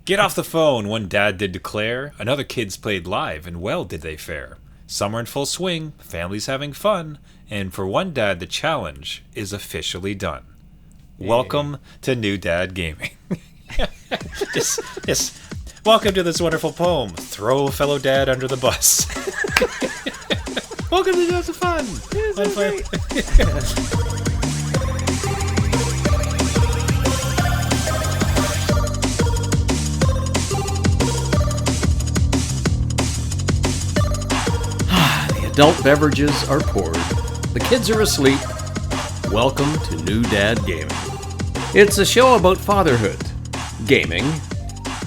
Get off the phone, one dad did declare. Another kids played live, and well did they fare. Summer in full swing, families having fun, and for one dad, the challenge is officially done. Hey. Welcome to New Dad Gaming. Just welcome to this wonderful poem. Throw a fellow dad under the bus. Welcome to Dads of Fun. This is great. Adult beverages are poured. The kids are asleep. Welcome to New Dad Gaming. It's a show about fatherhood, gaming,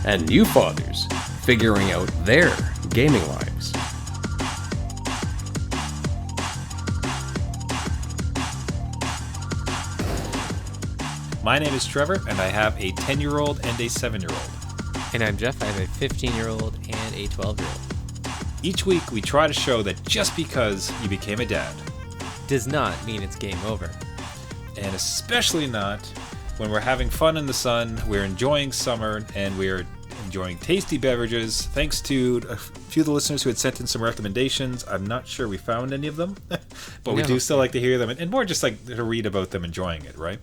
and new fathers figuring out their gaming lives. My name is Trevor, and I have a 10-year-old and a 7-year-old. And I'm Jeff. I have a 15-year-old and a 12-year-old. Each week, we try to show that just because you became a dad does not mean it's game over. And especially not when we're having fun in the sun, we're enjoying summer, and we're enjoying tasty beverages. Thanks to a few of the listeners who had sent in some recommendations. I'm not sure we found any of them, but we do still like to hear them, and more just like to read about them enjoying it, right?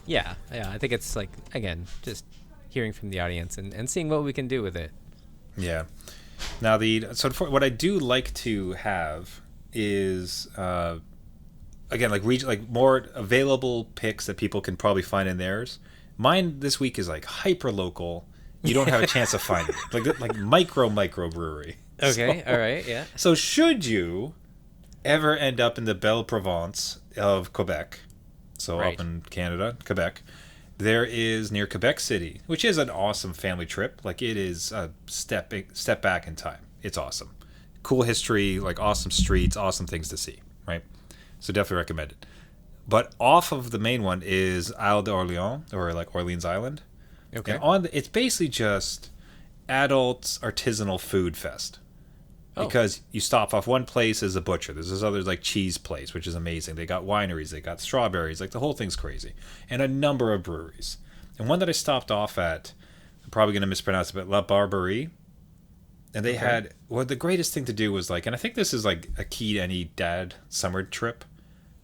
Yeah. I think it's like, again, just hearing from the audience and seeing what we can do with it. Yeah. Now, what I do like to have is, again, like more available picks that people can probably find in theirs. Mine this week is like hyper local. You don't have a chance of finding it. Like microbrewery. Okay, all right, yeah. So should you ever end up in the Belle Provence of Quebec, so right. Up in Canada, Quebec, there is near Quebec City, which is an awesome family trip. Like, it is a step back in time. It's awesome. Cool history, like awesome streets, awesome things to see, right? So definitely recommend it. But off of the main one is Isle d'Orléans, or like Orleans Island. Okay. And it's basically just adults artisanal food fest. Because you stop off one place is a butcher. There's this other like cheese place, which is amazing. They got wineries, they got strawberries, like the whole thing's crazy. And a number of breweries. And one that I stopped off at, I'm probably going to mispronounce it, but La Barbarie. And they had, well, the greatest thing to do was like, and I think this is like a key to any dad summer trip,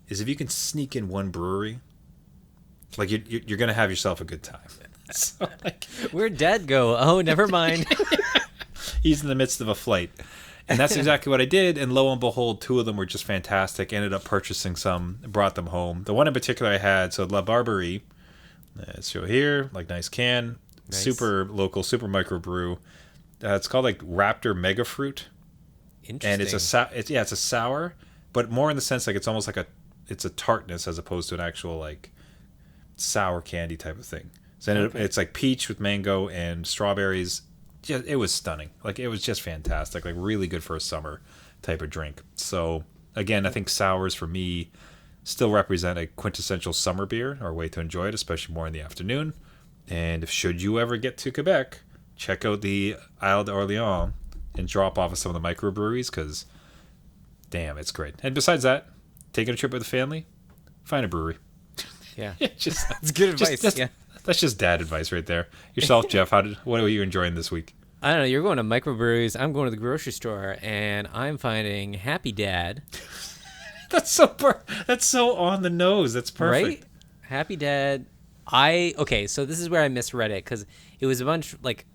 is if you can sneak in one brewery, like you're going to have yourself a good time. So, like, where'd Dad go? Oh, never mind. He's in the midst of a flight. And that's exactly what I did. And lo and behold, two of them were just fantastic. Ended up purchasing some, brought them home. The one in particular I had, so La Barbarie, let's show here, like nice can, nice. Super local, super microbrew. It's called like Raptor Meggafruit. Interesting. And it's a sour, but more in the sense like it's almost like it's a tartness as opposed to an actual like sour candy type of thing. So it's like peach with mango and strawberries. It was stunning. Like, it was just fantastic. Like, really good for a summer type of drink. So again, I think sours for me still represent a quintessential summer beer, or a way to enjoy it, especially more in the afternoon. And should you ever get to Quebec, check out the Isle d'Orléans and drop off at some of the microbreweries, because damn, it's great. And besides that, taking a trip with the family, find a brewery. Yeah. That's good advice. Yeah. That's just dad advice right there. Yourself, Jeff, what are you enjoying this week? I don't know. You're going to microbreweries. I'm going to the grocery store, and I'm finding Happy Dad. That's so on the nose. That's perfect. Right? Happy Dad. So this is where I misread it, because it was a bunch, like,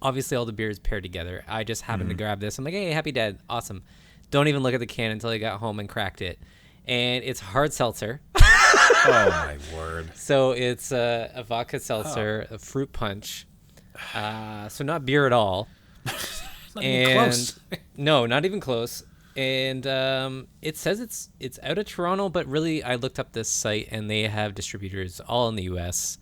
obviously all the beers paired together. I just happened to grab this. I'm like, hey, Happy Dad. Awesome. Don't even look at the can until I got home and cracked it. And it's hard seltzer. Oh, my word. So it's a vodka seltzer, a fruit punch. So not beer at all. Not even close. No, not even close. And it says it's out of Toronto, but really I looked up this site and they have distributors all in the US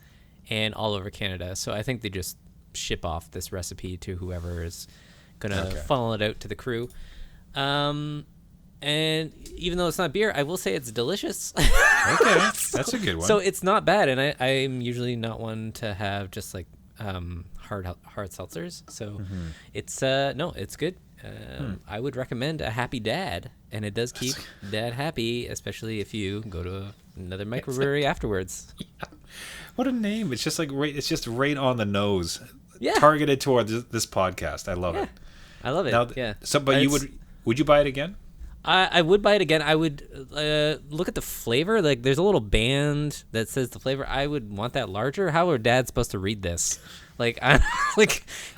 and all over Canada. So I think they just ship off this recipe to whoever is going to funnel it out to the crew. And even though it's not beer, I will say it's delicious. Okay, that's a good one. So it's not bad, and I'm usually not one to have just like hard seltzers. So it's it's good. I would recommend A Happy Dad, and it does keep Dad happy, especially if you go to another microbrewery afterwards. Yeah. What a name! It's just like it's just right on the nose. Yeah. Targeted toward this podcast. I love it. I love it. Now, yeah. So, but would you buy it again? I would buy it again. I would look at the flavor. Like, there's a little band that says the flavor. I would want that larger. How are Dad supposed to read this? Like,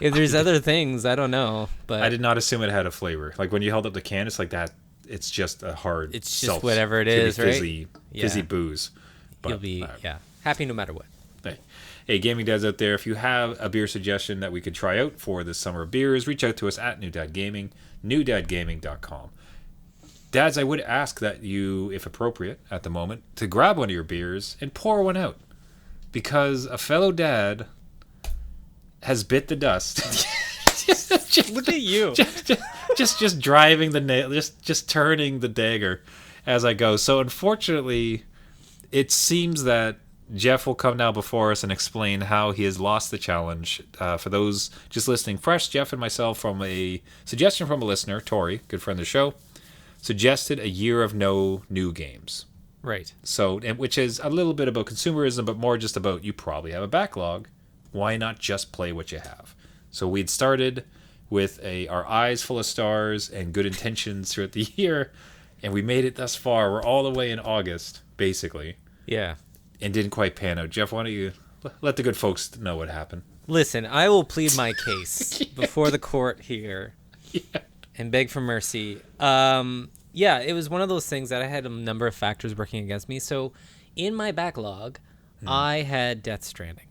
if there's other things, I don't know. But I did not assume it had a flavor. Like, when you held up the can, it's like that. It's just a hard. It's just whatever it is, fizzy, right? Fizzy booze. But, you'll be happy no matter what. Hey, gaming dads out there, if you have a beer suggestion that we could try out for this summer of beers, reach out to us at New Dad Gaming, newdadgaming.com. Dads, I would ask that you, if appropriate at the moment, to grab one of your beers and pour one out. Because a fellow dad has bit the dust. Look at you. Just driving the nail, just turning the dagger as I go. So unfortunately, it seems that Jeff will come now before us and explain how he has lost the challenge. For those just listening fresh, Jeff and myself, from a suggestion from a listener, Tori, good friend of the show, suggested a year of no new games. Right. So, which is a little bit about consumerism, but more just about you probably have a backlog. Why not just play what you have? So we'd started with our eyes full of stars and good intentions throughout the year, and we made it thus far. We're all the way in August, basically. Yeah. And didn't quite pan out. Jeff, why don't you let the good folks know what happened? Listen, I will plead my case before the court here and beg for mercy. It was one of those things that I had a number of factors working against me. So in my backlog, I had Death Stranding.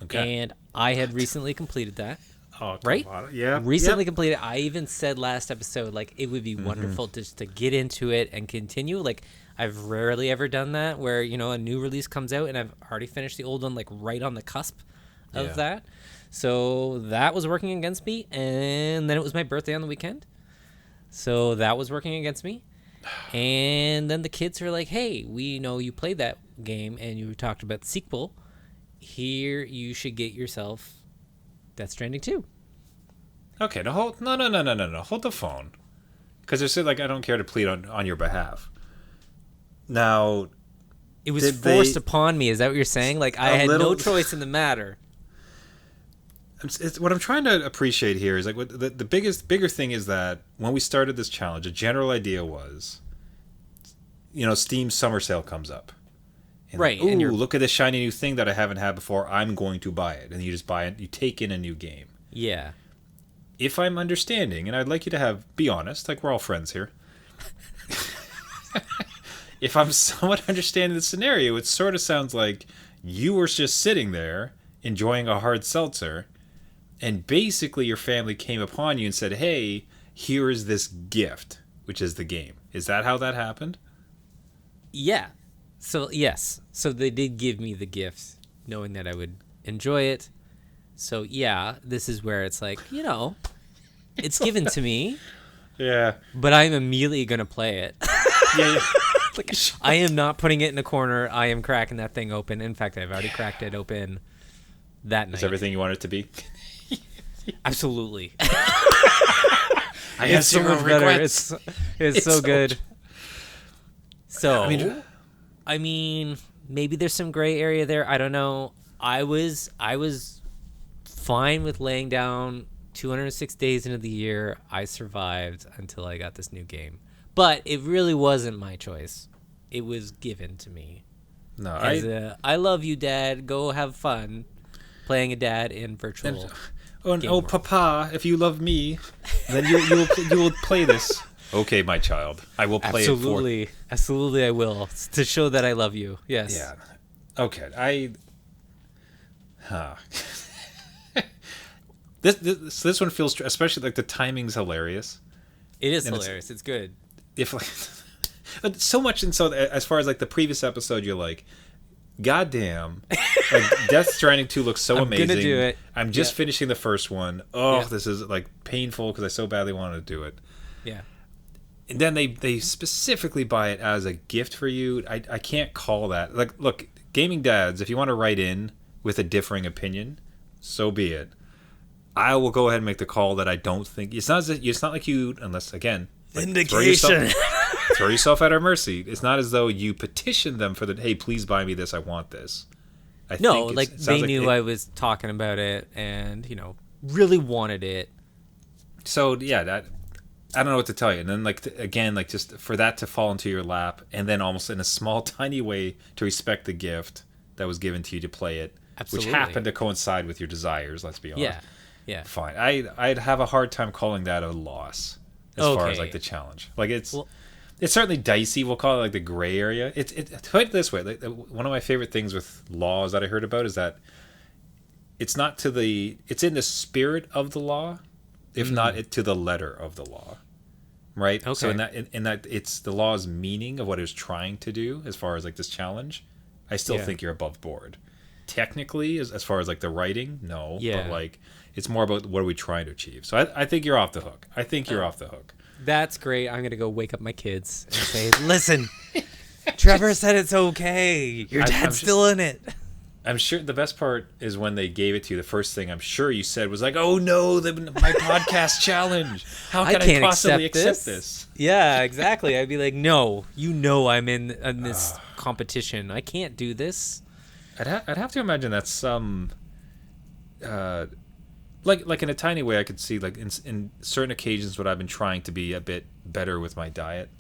Okay. And I had recently completed that. Oh, right? Yeah. Recently completed. I even said last episode, like, it would be wonderful just to get into it and continue. Like, I've rarely ever done that where, a new release comes out and I've already finished the old one, like, right on the cusp of that. So that was working against me. And then it was my birthday on the weekend. So that was working against me. And then the kids are like, hey, we know you played that game and you talked about the sequel. Here, you should get yourself Death Stranding 2. Okay, no, hold the phone. Because they said, like, I don't care to plead on your behalf. Now, it was forced upon me. Is that what you're saying? Like, I had no choice in the matter. What I'm trying to appreciate here is, like, the bigger thing is that when we started this challenge, a general idea was, Steam summer sale comes up. And right. Like, ooh, look at this shiny new thing that I haven't had before. I'm going to buy it. And you just buy it. You take in a new game. Yeah. If I'm understanding, and I'd like you to be honest, like, we're all friends here. If I'm somewhat understanding the scenario, it sort of sounds like you were just sitting there enjoying a hard seltzer, and basically your family came upon you and said, hey, here is this gift, which is the game. Is that how that happened? Yeah. So, yes. So they did give me the gift, knowing that I would enjoy it. So, yeah, this is where it's like, it's given to me. Yeah. But I'm immediately going to play it. Yeah. Like, I am not putting it in a corner. I am cracking that thing open. In fact, I've already cracked it open that night. Is everything you want it to be? Absolutely. I have so much regrets. Better. It's so good. So, I mean, maybe there's some gray area there. I don't know. I was fine with laying down 206 days into the year. I survived until I got this new game. But it really wasn't my choice. It was given to me. No, I love you, Dad. Go have fun playing a dad in virtual. Papa, if you love me, then you will play this. Okay, my child, I will play Absolutely. it for. Absolutely, I will, to show that I love you. Yes. Yeah. Okay. This one feels, especially like the timing's hilarious. It is hilarious. It's good. If like, so much, and so as far as like the previous episode, you're like, goddamn, like Death Stranding 2 looks so amazing. I'm gonna do it. I'm just finishing the first one. This is like painful because I so badly wanted to do it. Yeah. And then they specifically buy it as a gift for you. I can't call that. Like, look, gaming dads, if you want to write in with a differing opinion, so be it. I will go ahead and make the call that I don't think it's not like you, unless again, like, Vindication. throw yourself at our mercy. It's not as though you petitioned them for the, hey, please buy me this, I want this. No, like they knew I was talking about it and, really wanted it. So yeah, that I don't know what to tell you. And then again, just for that to fall into your lap, and then almost in a small, tiny way to respect the gift that was given to you to play it, Absolutely. which happened to coincide with your desires. Let's be honest. Yeah. Fine. I'd have a hard time calling that a loss as far as like the challenge. Like it's certainly dicey. We'll call it like the gray area. Put it this way. Like, one of my favorite things with laws that I heard about is that it's in the spirit of the law, if not to the letter of the law. Right. Okay. So in that it's the law's meaning of what it was trying to do as far as like this challenge. I still think you're above board. Technically, as far as like the writing, no. Yeah. But like it's more about what are we trying to achieve. So I think you're off the hook. I think you're off the hook. That's great. I'm going to go wake up my kids and say, listen, Trevor said it's okay. Your dad's still in it. I'm sure the best part is when they gave it to you, the first thing I'm sure you said was like, oh no, my podcast challenge. How can I possibly accept this? Yeah, exactly. I'd be like, no, I'm in this competition. I can't do this. I'd have to imagine that's some... like in a tiny way, I could see like in certain occasions when I've been trying to be a bit better with my diet,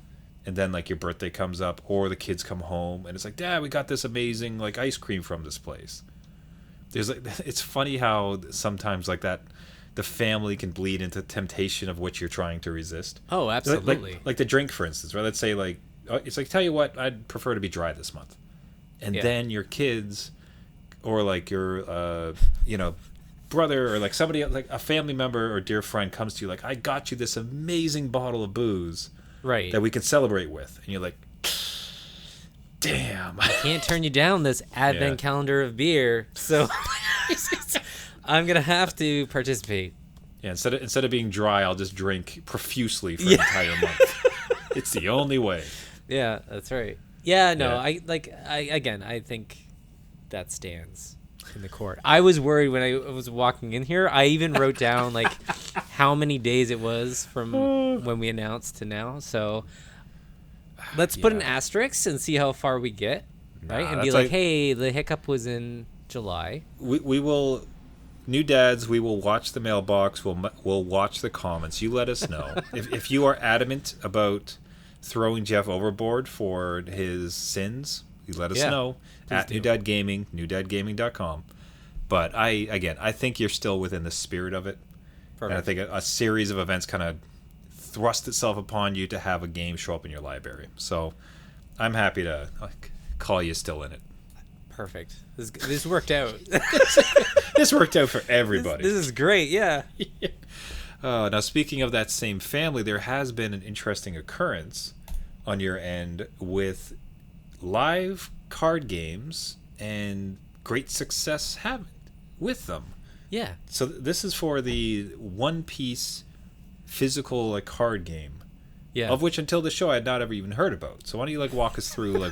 and then like your birthday comes up or the kids come home and it's like, Dad, we got this amazing like ice cream from this place. There's like, it's funny how sometimes like that the family can bleed into temptation of which you're trying to resist. Oh, absolutely. Like the drink, for instance, right? Let's say like it's like, tell you what, I'd prefer to be dry this month, and then your kids or like your brother or like somebody like a family member or dear friend comes to you like, I got you this amazing bottle of booze that we can celebrate with, and you're like, damn, I can't turn you down this advent calendar of beer, so I'm gonna have to participate. Instead of being dry, I'll just drink profusely for an entire month. It's the only way. Yeah, that's right. I think that stands in the court. I was worried when I was walking in here. I even wrote down like how many days it was from when we announced to now. So let's put an asterisk and see how far we get, right? And be like, hey, the hiccup was in July. We will, new dads. We will watch the mailbox. We'll watch the comments. You let us know if you are adamant about throwing Jeff overboard for his sins. You let us know at New Dad Gaming, newdadgaming.com. But I think you're still within the spirit of it. Perfect. And I think a series of events kind of thrust itself upon you to have a game show up in your library. So I'm happy to call you still in it. Perfect. This worked out. This worked out for everybody. This is great, yeah. Now, speaking of that same family, there has been an interesting occurrence on your end with live card games and great success with them. Yeah. So this is for the One Piece physical card game. Yeah. Of which until the show I had not ever even heard about. So why don't you walk us through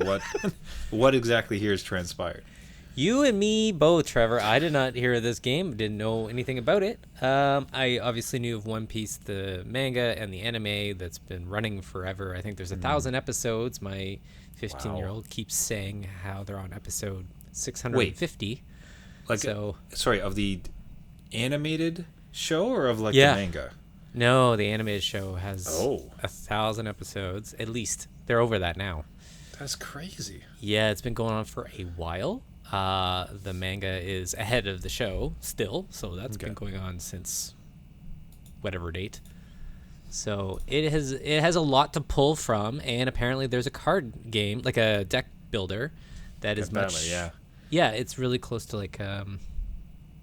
what exactly here has transpired? You and me both, Trevor. I did not hear of this game. Didn't know anything about it. I obviously knew of One Piece, the manga, and the anime that's been running forever. I think there's 1,000 episodes. My 15-year-old keeps saying how they're on episode 650. Sorry, of the animated show or of the manga? No, the animated show has 1,000 episodes at least. They're over that now. That's crazy. Yeah, it's been going on for a while. The manga is ahead of the show still, so that's been going on since whatever date. So it has a lot to pull from, and apparently there's a card game, like a deck builder, that is much. Yeah, it's really close to again,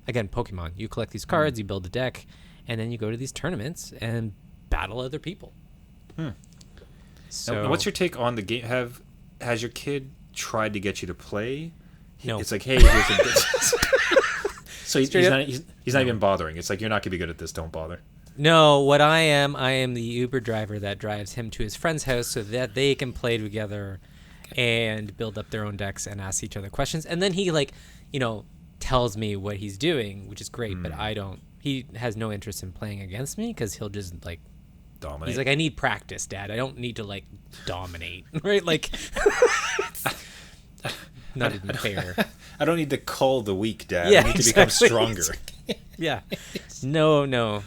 Pokemon. You collect these cards, you build a deck, and then you go to these tournaments and battle other people. So, now, what's your take on the game? Has your kid tried to get you to play? No. It's like, hey, here's a business. So he's not even bothering. It's like, you're not gonna be good at this. Don't bother. No, what I am the Uber driver that drives him to his friend's house so that they can play together and build up their own decks and ask each other questions. And then he tells me what he's doing, which is great, but I don't he has no interest in playing against me because he'll just like Dominate. He's like, I need practice, Dad. I don't need to like dominate, right? Like, not even fair. I don't need to cull the weak, Dad. Yeah, I need to exactly. become stronger. Yeah. No.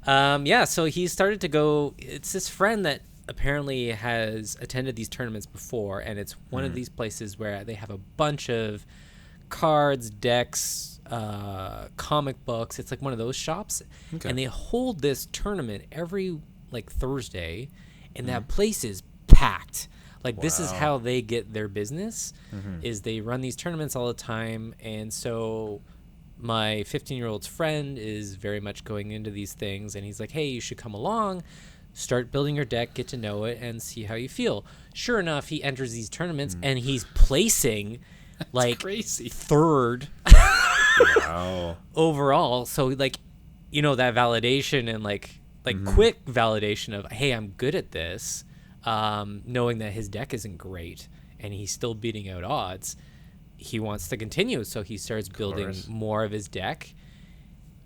Yeah, so he started to go. It's this friend that apparently has attended these tournaments before, and it's one of these places where they have a bunch of cards, decks, comic books. It's like one of those shops, and they hold this tournament every like Thursday, and that place is packed. Like this is how they get their business, is they run these tournaments all the time. And so my 15-year-old's friend is very much going into these things, and he's like, hey, you should come along, start building your deck, get to know it, and see how you feel. Sure enough, he enters these tournaments, and he's placing like crazy. third overall. So like, you know, that validation and like quick validation of, hey, I'm good at this. Knowing that his deck isn't great and he's still beating out odds, he wants to continue. So he starts building more of his deck.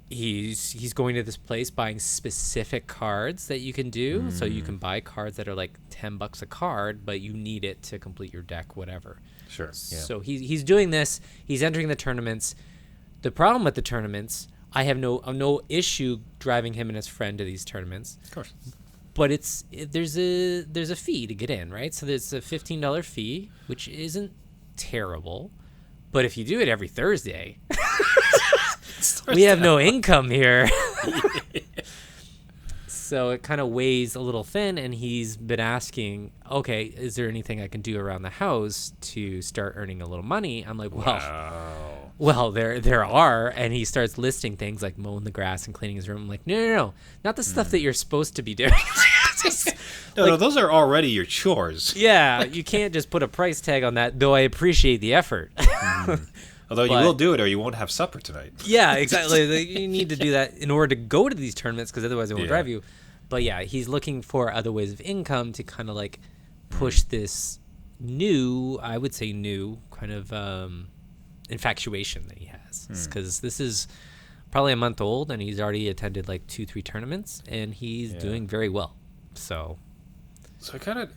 He's going to this place buying specific cards that you can do. So you can buy cards that are like $10 a card, but you need it to complete your deck, whatever. Sure. Yeah. So he's doing this. He's entering the tournaments. The problem with the tournaments, I have no issue driving him and his friend to these tournaments. Of course. But there's a fee to get in, right? So there's a $15 fee, which isn't terrible. But if you do it every Thursday, we have no income here. So it kind of weighs a little thin, and he's been asking, okay, is there anything I can do around the house to start earning a little money? I'm like, well, there are. And he starts listing things like mowing the grass and cleaning his room. I'm like, no, not the stuff that you're supposed to be doing. No, those are already your chores. Yeah, you can't just put a price tag on that, though I appreciate the effort. Although you will do it or you won't have supper tonight. Yeah, exactly. You need to do that in order to go to these tournaments, because otherwise it won't drive you. But yeah, he's looking for other ways of income to kind of like push this I would say new kind of infatuation that he has. Because this is probably a month old, and he's already attended like 2-3 tournaments, and he's doing very well. So I kind of,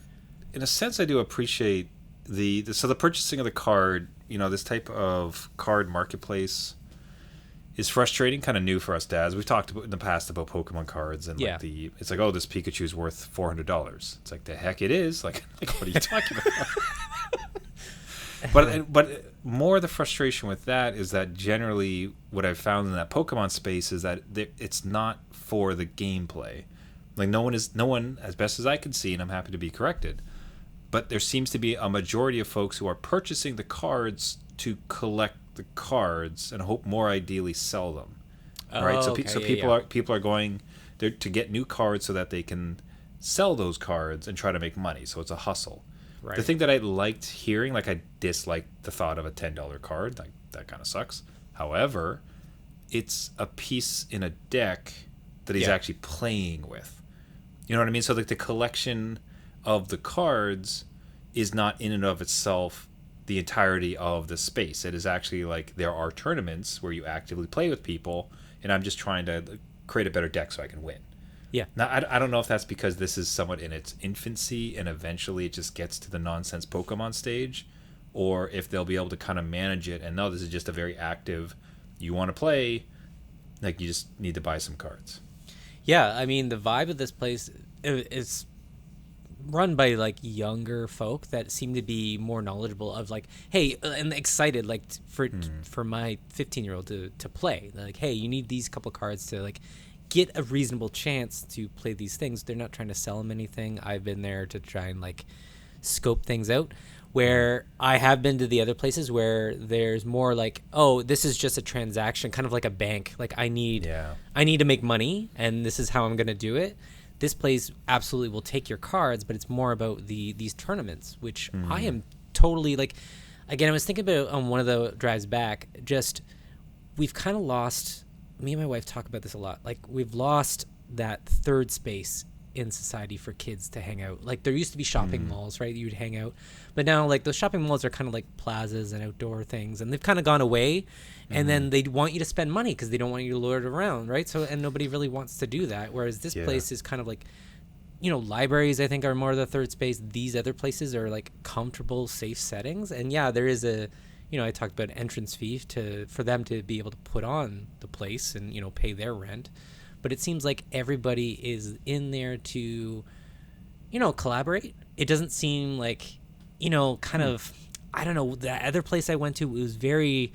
in a sense, I do appreciate the purchasing of the card. You know, this type of card marketplace is frustrating, kind of new for us dads. We've talked about in the past about Pokemon cards, and like it's like, oh, this Pikachu's worth $400. It's like, the heck it is. Like what are you talking about? But more the frustration with that is that generally what I've found in that Pokemon space is that it's not for the gameplay. Like no one, as best as I can see, and I'm happy to be corrected, but there seems to be a majority of folks who are purchasing the cards to collect the cards and hope more ideally sell them. Right? So people are going there to get new cards so that they can sell those cards and try to make money. So it's a hustle. Right. The thing that I liked hearing, like I disliked the thought of a $10 card. Like that kind of sucks. However, it's a piece in a deck that he's actually playing with. You know what I mean? So like the collection of the cards is not in and of itself the entirety of the space. It is actually like there are tournaments where you actively play with people, and I'm just trying to create a better deck so I can win. Yeah. Now, I don't know if that's because this is somewhat in its infancy and eventually it just gets to the nonsense Pokemon stage, or if they'll be able to kind of manage it and no, this is just a very active, you want to play, like you just need to buy some cards. Yeah, I mean, the vibe of this place is run by like younger folk that seem to be more knowledgeable of like, hey, and excited like for my 15-year-old to play. Like, hey, you need these couple cards to like get a reasonable chance to play these things. They're not trying to sell them anything. I've been there to try and like scope things out. Where I have been to the other places where there's more like, oh, this is just a transaction, kind of like a bank. Like I need to make money, and this is how I'm going to do it. This place absolutely will take your cards, but it's more about these tournaments, which I am totally like. Again, I was thinking about on one of the drives back. Just we've kind of lost. Me and my wife talk about this a lot. Like we've lost that third space in society for kids to hang out. Like there used to be shopping malls, right? You'd hang out, but now like those shopping malls are kind of like plazas and outdoor things, and they've kind of gone away. And then they want you to spend money because they don't want you to lure it around, right? So and nobody really wants to do that. Whereas this place is kind of like, libraries I think are more the third space. These other places are like comfortable, safe settings. And yeah, there is a, I talked about entrance fee for them to be able to put on the place and pay their rent. But it seems like everybody is in there to, collaborate. It doesn't seem like, kind of, I don't know. The other place I went to was very,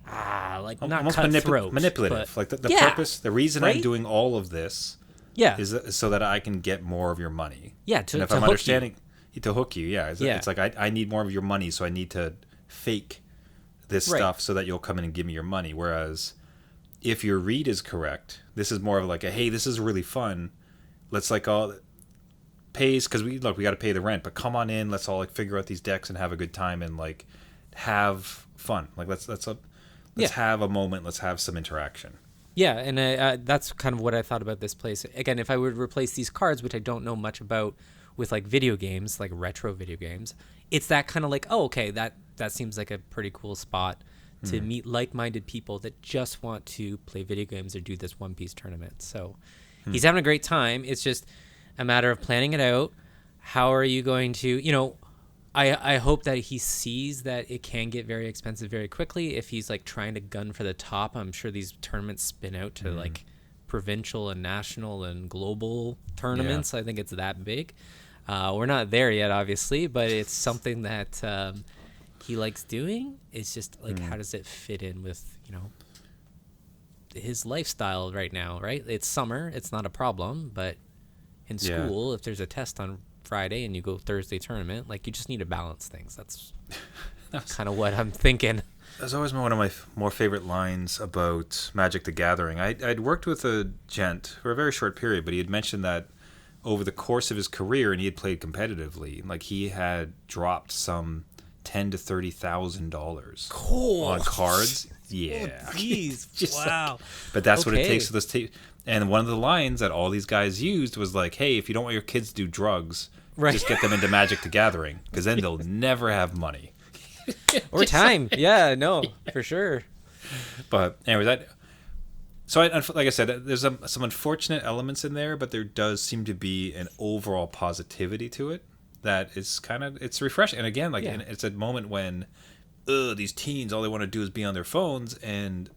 like not almost cutthroat, manipulative. But, like the purpose, the reason right? I'm doing all of this, is so that I can get more of your money. Yeah, and if I'm understanding, to hook you. Yeah, it's like I need more of your money, so I need to fake this stuff so that you'll come in and give me your money. Whereas if your read is correct, this is more of like a, hey, this is really fun. Let's like all pays because we got to pay the rent, but come on in. Let's all like figure out these decks and have a good time and like have fun. Like let's have a moment. Let's have some interaction. Yeah, and that's kind of what I thought about this place. Again, if I would replace these cards, which I don't know much about, with like video games, like retro video games, it's that kind of like, oh, okay, that seems like a pretty cool spot to meet like-minded people that just want to play video games or do this One Piece tournament. So he's having a great time. It's just a matter of planning it out. How are you going to, I hope that he sees that it can get very expensive very quickly if he's like trying to gun for the top. I'm sure these tournaments spin out to like provincial and national and global tournaments. I think it's that big. We're not there yet, obviously, but it's something that he likes doing. It's just like, how does it fit in with, his lifestyle right now, right? It's summer. It's not a problem, but in school, if there's a test on Friday and you go Thursday tournament, like you just need to balance things. That's kind of what I'm thinking. That's always been one of my more favorite lines about Magic the Gathering. I'd worked with a gent for a very short period, but he had mentioned that over the course of his career, and he had played competitively, like he had dropped some $10,000 to $30,000 on cards. Yeah, oh, geez, wow. But that's what it takes for this. And one of the lines that all these guys used was like, "Hey, if you don't want your kids to do drugs, just get them into Magic the Gathering, because then they'll never have money or time." Yeah, no, for sure. But anyway, like I said, there's some unfortunate elements in there, but there does seem to be an overall positivity to it that is it's refreshing. And again, it's a moment when these teens, all they want to do is be on their phones, and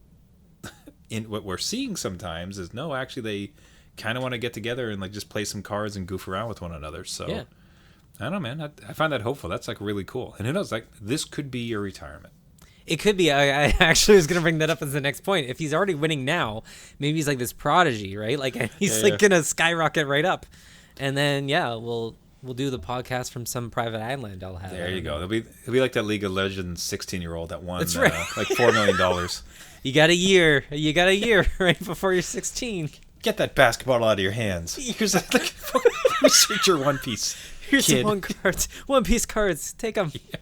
in what we're seeing sometimes is no, actually they kind of want to get together and like just play some cards and goof around with one another. So I don't know, man. I find that hopeful. That's like really cool. And who knows, like this could be your retirement. It could be. I actually was going to bring that up as the next point. If he's already winning now, maybe he's like this prodigy, right? Like he's going to skyrocket right up. And then, we'll do the podcast from some private island I'll have. There you go. It'll be like that League of Legends 16-year-old that won like $4 million. You got a year. Right before you're 16. Get that basketball out of your hands. Here's research your One Piece. Here's some One Piece cards. Take them. Yeah.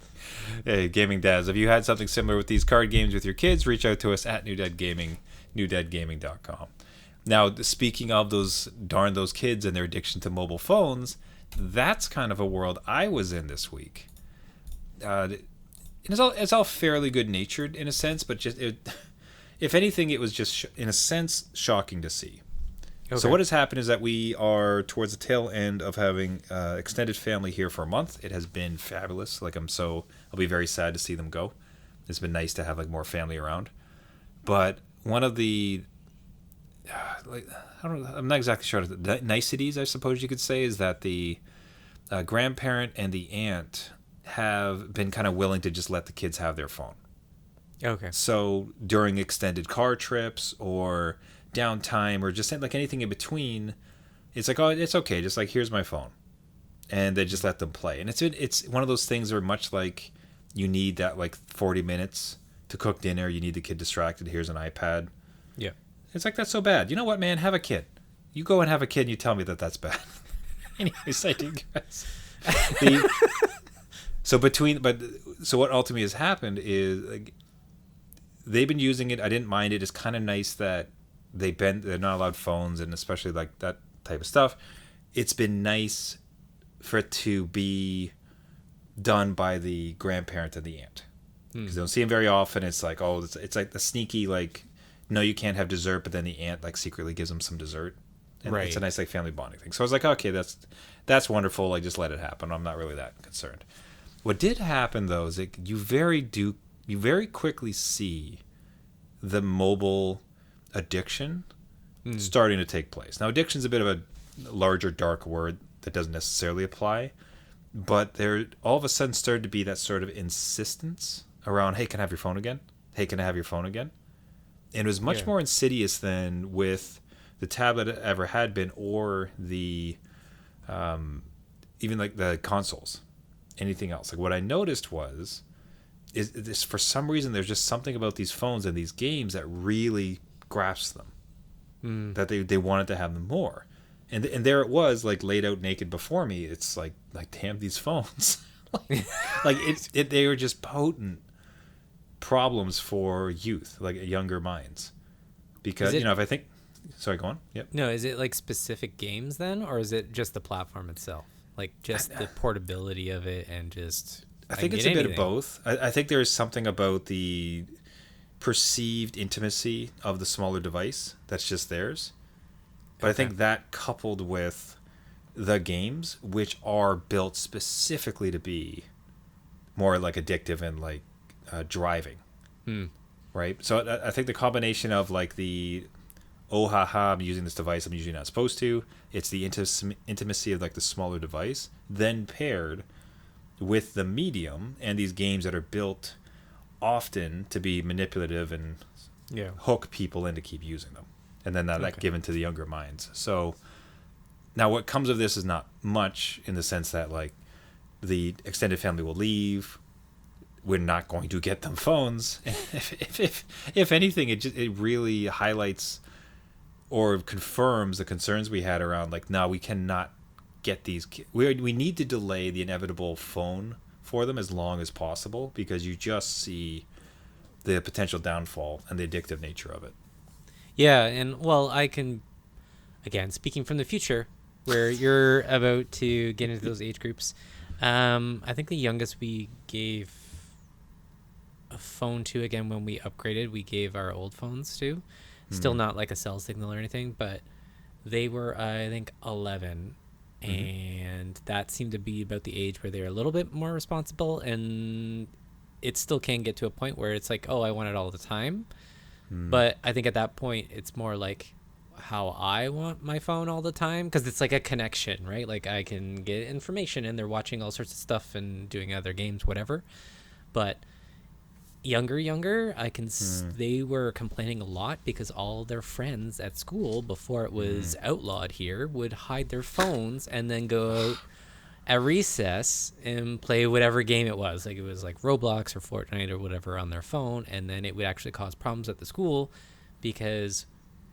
Hey, Gaming Dads, if you had something similar with these card games with your kids, reach out to us at New Dad Gaming, newdadgaming.com. Now, speaking of those kids and their addiction to mobile phones, that's kind of a world I was in this week. It's all fairly good-natured in a sense, but if anything, it was just, in a sense, shocking to see. Okay. So what has happened is that we are towards the tail end of having extended family here for a month. It has been fabulous. I'll be very sad to see them go. It's been nice to have like more family around. But one of the I'm not exactly sure the niceties, I suppose you could say, is that the grandparent and the aunt have been kind of willing to just let the kids have their phone. Okay. So during extended car trips or downtime or just like anything in between, it's like, oh, it's okay, just like, here's my phone, and they just let them play. And it's one of those things where, much like you need that like 40 minutes to cook dinner, you need the kid distracted, here's an iPad. Yeah, it's like, that's so bad. You know what, man, have a kid. You go and have a kid and you tell me that that's bad. Anyways, I digress. So what ultimately has happened is, like, they've been using it. I didn't mind it. It's kind of nice that they're not allowed phones, and especially like that type of stuff. it's been nice for it to be done by the grandparent and the aunt, because they don't see him very often. It's like, oh, it's like the sneaky, like, no, you can't have dessert, but then the aunt like secretly gives him some dessert, and Right. it's a nice like family bonding thing. So I was like, okay, that's wonderful. Like, just let it happen. I'm not really that concerned. What did happen though is that you very quickly see the mobile addiction starting to take place. Now, addiction's a bit of a larger, dark word that doesn't necessarily apply, but there all of a sudden started to be that sort of insistence around, hey, can I have your phone again? Hey, can I have your phone again? And it was much more insidious than with the tablet ever had been, or the even like the consoles, anything else. Like, what I noticed is this, for some reason, there's just something about these phones and these games that really grasps them, that they wanted to have them more. And there it was, like, laid out naked before me. It's like damn, these phones. Like they were just potent problems for youth, like younger minds. Because, if I think... Sorry, go on. Yep. No, is it like specific games then, or is it just the platform itself? Like just the portability of it and just... I think it's a bit of both. I think there is something about the perceived intimacy of the smaller device that's just theirs. But I think that, coupled with the games, which are built specifically to be more like addictive and like driving, right? So I think the combination of like the, oh haha, I'm using this device I'm usually not supposed to. It's the intimacy of like the smaller device, then paired with the medium and these games that are built often to be manipulative and hook people in to keep using them. And then that given to the younger minds. So now what comes of this is not much, in the sense that like the extended family will leave. We're not going to get them phones. If anything, it really highlights or confirms the concerns we had around like, no, we cannot get these. We need to delay the inevitable phone for them as long as possible, because you just see the potential downfall and the addictive nature of it. Yeah, and well, I can, again, speaking from the future, where you're about to get into those age groups, I think the youngest we gave a phone to, again, when we upgraded, we gave our old phones to. Still not like a cell signal or anything, but they were, I think, 11. And that seemed to be about the age where they're a little bit more responsible, and it still can get to a point where it's like, oh, I want it all the time. But I think at that point, it's more like how I want my phone all the time, because it's like a connection, right? Like I can get information and they're watching all sorts of stuff and doing other games, whatever. But younger, I can they were complaining a lot because all their friends at school, before it was outlawed here, would hide their phones and then go out at recess and play whatever game it was. Like it was like Roblox or Fortnite or whatever on their phone, and then it would actually cause problems at the school because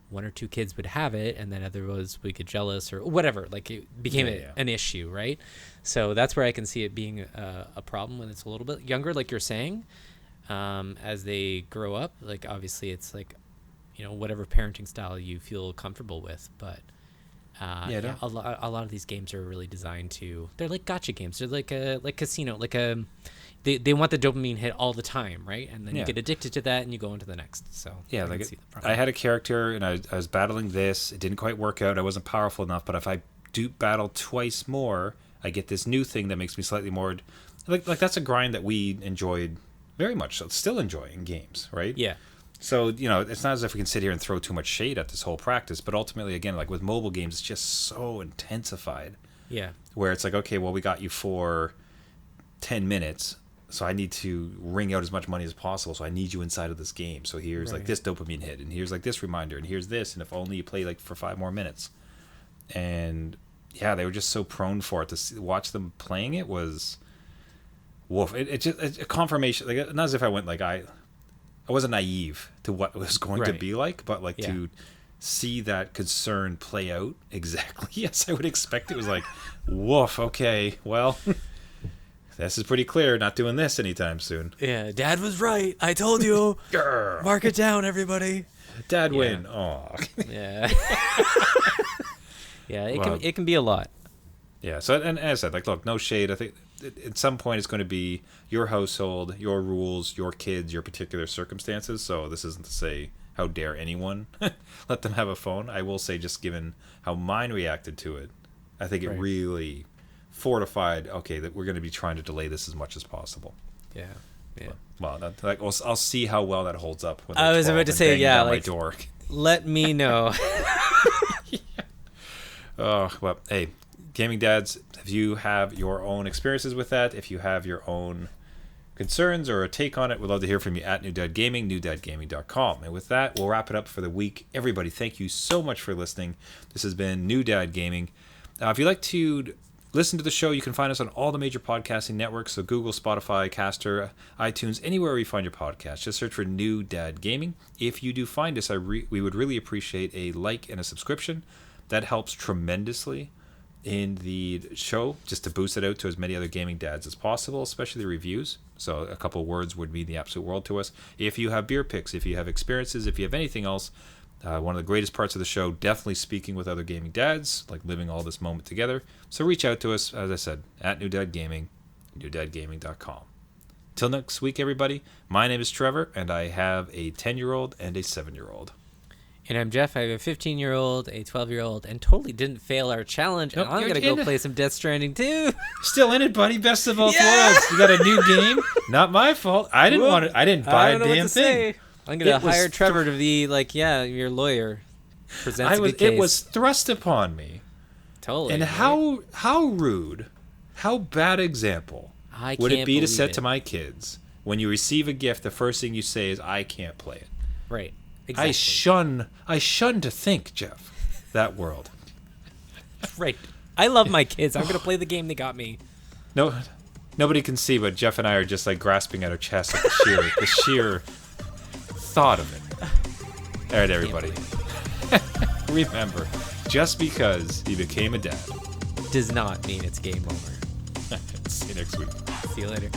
one or two kids would have it, and then others would get jealous or whatever. Like it became an issue, right? So that's where I can see it being a problem when it's a little bit younger, like you're saying. As they grow up, like obviously it's like, whatever parenting style you feel comfortable with, but a lot of these games are really designed to, they're like gacha games. They're like casino, they want the dopamine hit all the time, right? And then you get addicted to that and you go into the next. So I had a character and I was battling this. It didn't quite work out. I wasn't powerful enough, but if I do battle twice more, I get this new thing that makes me slightly more like that's a grind that we enjoyed very much. So still enjoying games, right? Yeah. So, it's not as if we can sit here and throw too much shade at this whole practice, but ultimately, again, like with mobile games, it's just so intensified. Yeah. Where it's like, okay, well, we got you for 10 minutes, so I need to wring out as much money as possible, so I need you inside of this game. So here's like this dopamine hit, and here's like this reminder, and here's this, and if only you play like for 5 more minutes. And yeah, they were just so prone for it. To watch them playing it was... woof. It's just a confirmation. Like, not as if I went like I wasn't naive to what it was going to be like, but like to see that concern play out exactly as I would expect. It was like, woof. Okay, well, this is pretty clear. Not doing this anytime soon. Yeah, Dad was right. I told you. Mark it down, everybody. Dad win. Oh. Yeah. Yeah, it Well, can be a lot. Yeah. So, and as I said, like, look, no shade. I think at some point it's going to be your household, your rules, your kids, your particular circumstances. So this isn't to say how dare anyone let them have a phone. I will say, just given how mine reacted to it, I think it really fortified. Okay, that we're going to be trying to delay this as much as possible. Yeah. Yeah. Well, like I'll see how well that holds up. When I was about to say, yeah, down like, my door. Let me know. Oh, well, hey, gaming dads, if you have your own experiences with that, if you have your own concerns or a take on it, we'd love to hear from you at New Dad Gaming, newdadgaming.com. And with that, we'll wrap it up for the week. Everybody, thank you so much for listening. This has been New Dad Gaming. If you'd like to listen to the show, you can find us on all the major podcasting networks, so Google, Spotify, Caster, iTunes, anywhere where you find your podcast. Just search for New Dad Gaming. If you do find us, we would really appreciate a like and a subscription. That helps tremendously in the show, just to boost it out to as many other gaming dads as possible, especially the reviews. So a couple of words would mean the absolute world to us. If you have beer picks, if you have experiences, if you have anything else, one of the greatest parts of the show, definitely speaking with other gaming dads, like living all this moment together. So reach out to us, as I said, at New Dad Gaming, newdadgaming.com. Till next week, everybody, my name is Trevor, and I have a 10-year-old and a 7-year-old. And I'm Jeff. I have a 15-year-old, a 12-year-old, and totally didn't fail our challenge. Nope, and I'm going to go play some Death Stranding, too. Still in it, buddy. Best of both worlds. You got a new game. Not my fault. I didn't want it. I didn't buy a damn thing. I'm going to hire Trevor to be like, your lawyer. Presents a good case. It was thrust upon me. Totally. And right? how rude, how bad example would it be to set to my kids when you receive a gift, the first thing you say is, I can't play it. Right. Exactly. I shun to think, Jeff, that world. Right. I love my kids. I'm going to play the game they got me. No, nobody can see, but Jeff and I are just like grasping at our chest at the sheer thought of it. All right, everybody. Remember, just because you became a dad does not mean it's game over. See you next week. See you later.